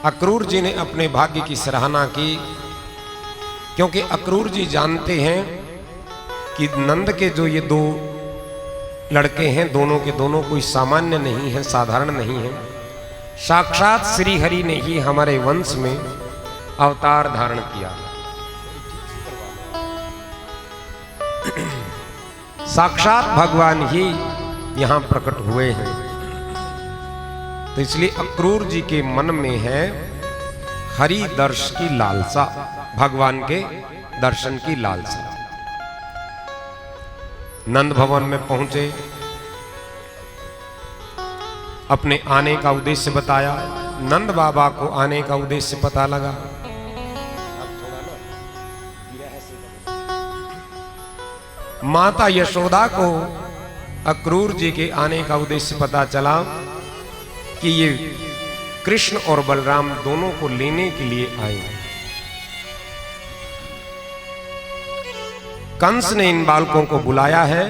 अक्रूर जी ने अपने भाग्य की सराहना की, क्योंकि अक्रूर जी जानते हैं कि नंद के जो ये दो लड़के हैं, दोनों के दोनों कोई सामान्य नहीं है, साधारण नहीं है। साक्षात श्री हरि ने ही हमारे वंश में अवतार धारण किया। साक्षात भगवान ही यहां प्रकट हुए हैं। तो इसलिए अक्रूर जी के मन में है हरि दर्श की लालसा, भगवान के दर्शन की लालसा। नंद भवन में पहुंचे, अपने आने का उद्देश्य बताया। नंद बाबा को आने का उद्देश्य पता लगा। माता यशोदा को अक्रूर जी के आने का उद्देश्य पता चला कि ये कृष्ण और बलराम दोनों को लेने के लिए आए। कंस ने इन बालकों को बुलाया है,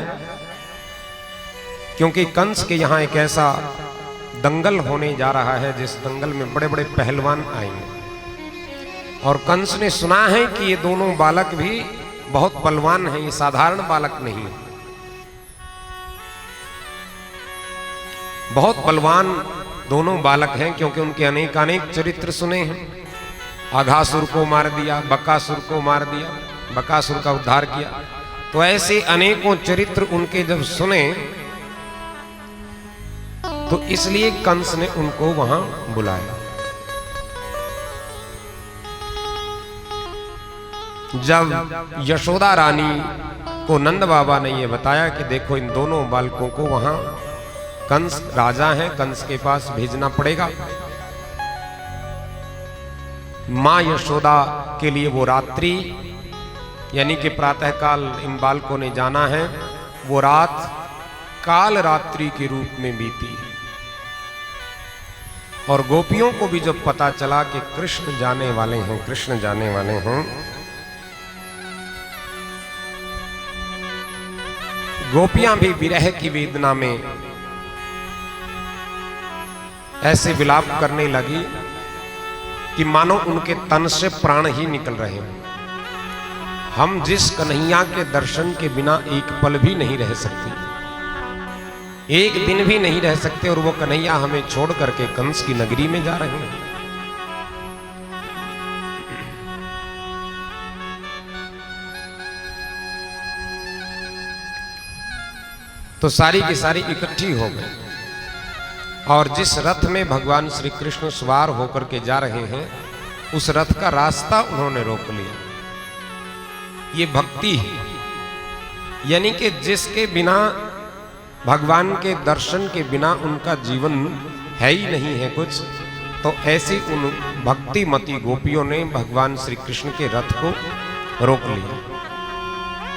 क्योंकि कंस के यहां एक ऐसा दंगल होने जा रहा है जिस दंगल में बड़े बड़े पहलवान आएंगे। और कंस ने सुना है कि ये दोनों बालक भी बहुत बलवान हैं, ये साधारण बालक नहीं है, बहुत बलवान दोनों बालक हैं, क्योंकि उनके अनेक अनेक चरित्र सुने हैं। आघासुर को मार दिया, बकासुर को मार दिया, बकासुर का उद्धार किया। तो ऐसे अनेकों चरित्र उनके जब सुने तो इसलिए कंस ने उनको वहां बुलाया। जब यशोदा रानी को नंद बाबा ने यह बताया कि देखो इन दोनों बालकों को वहां कंस राजा है, कंस के पास भेजना पड़ेगा। मां यशोदा के लिए वो रात्रि यानी कि प्रातःकाल इन बालकों ने जाना है, वो रात काल रात्रि के रूप में बीती। और गोपियों को भी जब पता चला कि कृष्ण जाने वाले हैं, कृष्ण जाने वाले हैं, गोपियां भी विरह की वेदना में ऐसे विलाप करने लगी कि मानो उनके तन से प्राण ही निकल रहे हैं। हम जिस कन्हैया के दर्शन के बिना एक पल भी नहीं रह सकते, एक दिन भी नहीं रह सकते, और वो कन्हैया हमें छोड़ करके कंस की नगरी में जा रहे हैं। तो सारी की सारी इकट्ठी हो गई, और जिस रथ में भगवान श्री कृष्ण सवार होकर के जा रहे हैं उस रथ का रास्ता उन्होंने रोक लिया। ये भक्ति है, यानी कि जिसके बिना, भगवान के दर्शन के बिना उनका जीवन है ही नहीं है कुछ। तो ऐसी उन भक्ति मती गोपियों ने भगवान श्री कृष्ण के रथ को रोक लिया।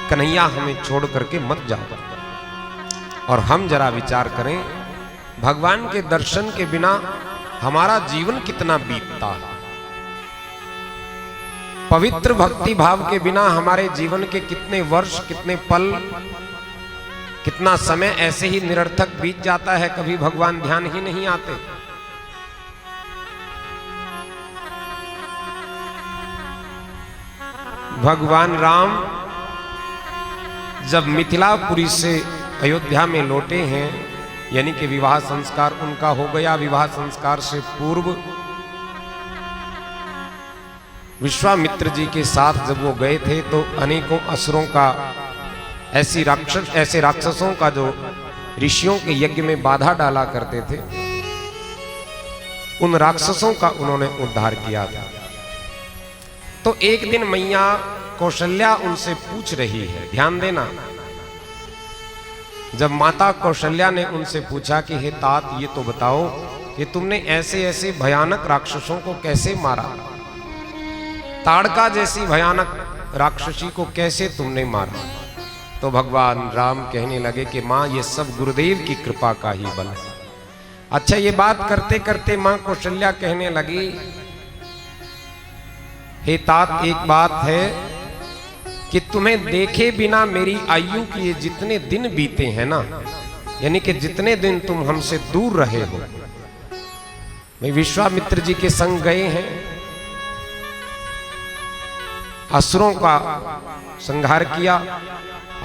कन्हैया हमें छोड़ करके मत जाओ। और हम जरा विचार करें, भगवान के दर्शन के बिना हमारा जीवन कितना बीतता है। पवित्र भक्ति भाव के बिना हमारे जीवन के कितने वर्ष, कितने पल, कितना समय ऐसे ही निरर्थक बीत जाता है, कभी भगवान ध्यान ही नहीं आते। भगवान राम जब मिथिलापुरी से अयोध्या में लौटे हैं, यानी कि विवाह संस्कार उनका हो गया। विवाह संस्कार से पूर्व विश्वामित्र जी के साथ जब वो गए थे तो अनेकों असुरों का, ऐसे राक्षसों का जो ऋषियों के यज्ञ में बाधा डाला करते थे, उन राक्षसों का उन्होंने उद्धार किया था। तो एक दिन मैया कौशल्या उनसे पूछ रही है, ध्यान देना। जब माता कौशल्या ने उनसे पूछा कि हे तात, ये तो बताओ कि तुमने ऐसे ऐसे भयानक राक्षसों को कैसे मारा, ताड़का जैसी भयानक राक्षसी को कैसे तुमने मारा। तो भगवान राम कहने लगे कि माँ, ये सब गुरुदेव की कृपा का ही बल है। अच्छा, ये बात करते करते माँ कौशल्या कहने लगी, हे तात, एक बात है कि तुम्हें देखे बिना मेरी आयु के ये जितने दिन बीते हैं ना, यानी कि जितने दिन तुम हमसे दूर रहे हो, भाई विश्वामित्र जी के संग गए हैं, असुरों का संहार किया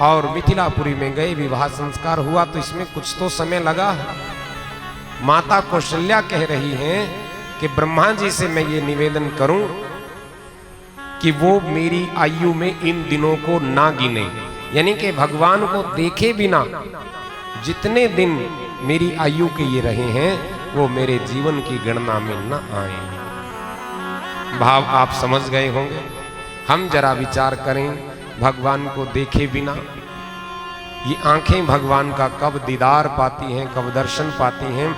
और मिथिलापुरी में गए, विवाह संस्कार हुआ। तो इसमें कुछ तो समय लगा। माता कौशल्या कह रही हैं कि ब्रह्मा जी से मैं ये निवेदन करूं कि वो मेरी आयु में इन दिनों को ना गिने, यानी कि भगवान को देखे बिना जितने दिन मेरी आयु के ये रहे हैं वो मेरे जीवन की गणना में न आए। भाव आप समझ गए होंगे। हम जरा विचार करें, भगवान को देखे बिना ये आंखें भगवान का कब दीदार पाती हैं, कब दर्शन पाती हैं।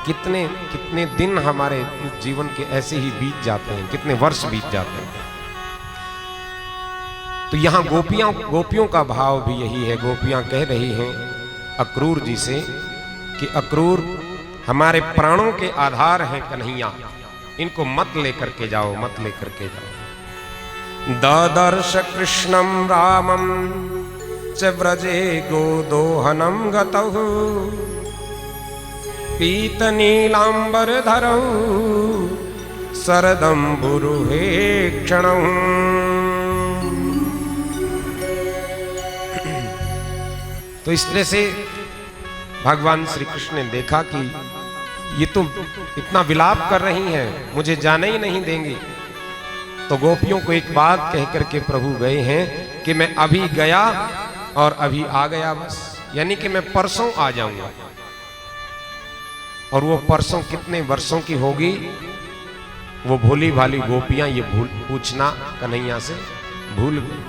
कितने कितने दिन हमारे जीवन के ऐसे ही बीत जाते हैं, कितने वर्ष बीत जाते हैं। तो यहाँ गोपियों का भाव भी यही है। गोपियां कह रही हैं अक्रूर जी से कि अक्रूर हमारे प्राणों के आधार हैं कन्हैया, इनको मत लेकर के जाओ, मत लेकर के जाओ। ददर्श कृष्णम रामम च व्रजे गोदोहनम गतहु पीत नीलांबर धरौ शरदंबुरुहे क्षणौ। तो इस तरह से भगवान श्री कृष्ण ने देखा कि ये तो इतना विलाप कर रही हैं, मुझे जाने ही नहीं देंगी। तो गोपियों को एक बात कह करके प्रभु गए हैं कि मैं अभी गया और अभी आ गया, बस, यानी कि मैं परसों आ जाऊंगा। और वो परसों कितने वर्षों की होगी, वो भोली भाली गोपियां ये पूछना कन्हैया से भूल गई।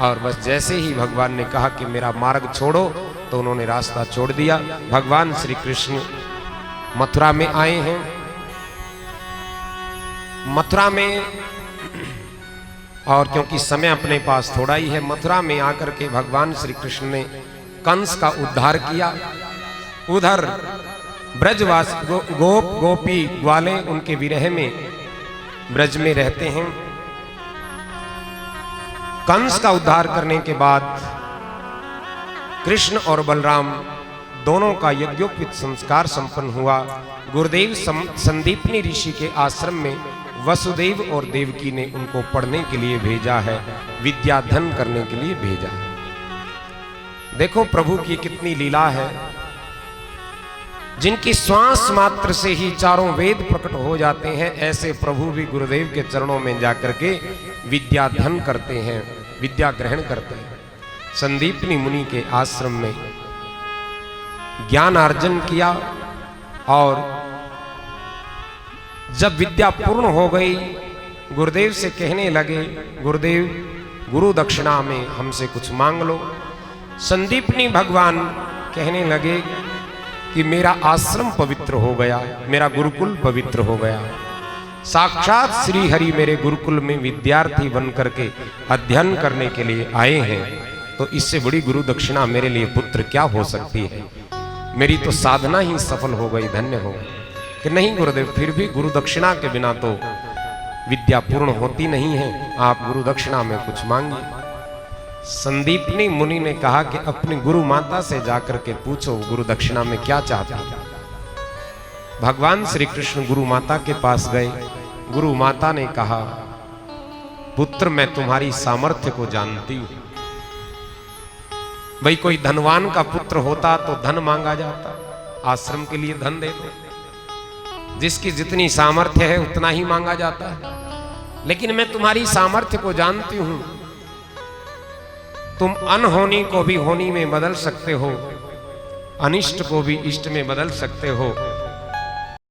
और बस जैसे ही भगवान ने कहा कि मेरा मार्ग छोड़ो, तो उन्होंने रास्ता छोड़ दिया। भगवान श्री कृष्ण मथुरा में आए हैं। मथुरा में, और क्योंकि समय अपने पास थोड़ा ही है, मथुरा में आकर के भगवान श्री कृष्ण ने कंस का उद्धार किया। उधर ब्रजवास गोप गोपी ग्वाले उनके विरह में ब्रज में रहते हैं। कंस का उद्धार करने के बाद कृष्ण और बलराम दोनों का यज्ञोपवीत संस्कार संपन्न हुआ। गुरुदेव संदीपनी ऋषि के आश्रम में वसुदेव और देवकी ने उनको पढ़ने के लिए भेजा है, विद्याधन करने के लिए भेजा है। देखो प्रभु की कितनी लीला है। जिनकी श्वास मात्र से ही चारों वेद प्रकट हो जाते हैं, ऐसे प्रभु भी गुरुदेव के चरणों में जाकर के विद्याधन करते हैं, विद्या ग्रहण करते हैं। संदीपनी मुनि के आश्रम में ज्ञान अर्जन किया और जब विद्या पूर्ण हो गई, गुरुदेव से कहने लगे, गुरुदेव गुरु दक्षिणा में हमसे कुछ मांग लो। संदीपनी भगवान कहने लगे कि मेरा आश्रम पवित्र हो गया, मेरा गुरुकुल पवित्र हो गया। साक्षात श्री हरि मेरे गुरुकुल में विद्यार्थी बन करके अध्ययन करने के लिए आए हैं, तो इससे बड़ी गुरु दक्षिणा मेरे लिए पुत्र क्या हो सकती है। मेरी तो साधना ही सफल हो गई, धन्य हो गई। कि नहीं गुरुदेव, फिर भी गुरु दक्षिणा के बिना तो विद्या पूर्ण होती नहीं है, आप गुरु दक्षिणा में कुछ मांगिए। संदीपनी मुनि ने कहा कि अपनी गुरु माता से जाकर के पूछो गुरु दक्षिणा में क्या चाहता है। भगवान श्री कृष्ण गुरु माता के पास गए। गुरु माता ने कहा, पुत्र मैं तुम्हारी सामर्थ्य को जानती हूं। भाई कोई धनवान का पुत्र होता तो धन मांगा जाता, आश्रम के लिए धन दे दो। जिसकी जितनी सामर्थ्य है उतना ही मांगा जाता है। लेकिन मैं तुम्हारी सामर्थ्य को जानती हूं, तुम अनहोनी को भी होनी में बदल सकते हो, अनिष्ट को भी इष्ट में बदल सकते हो।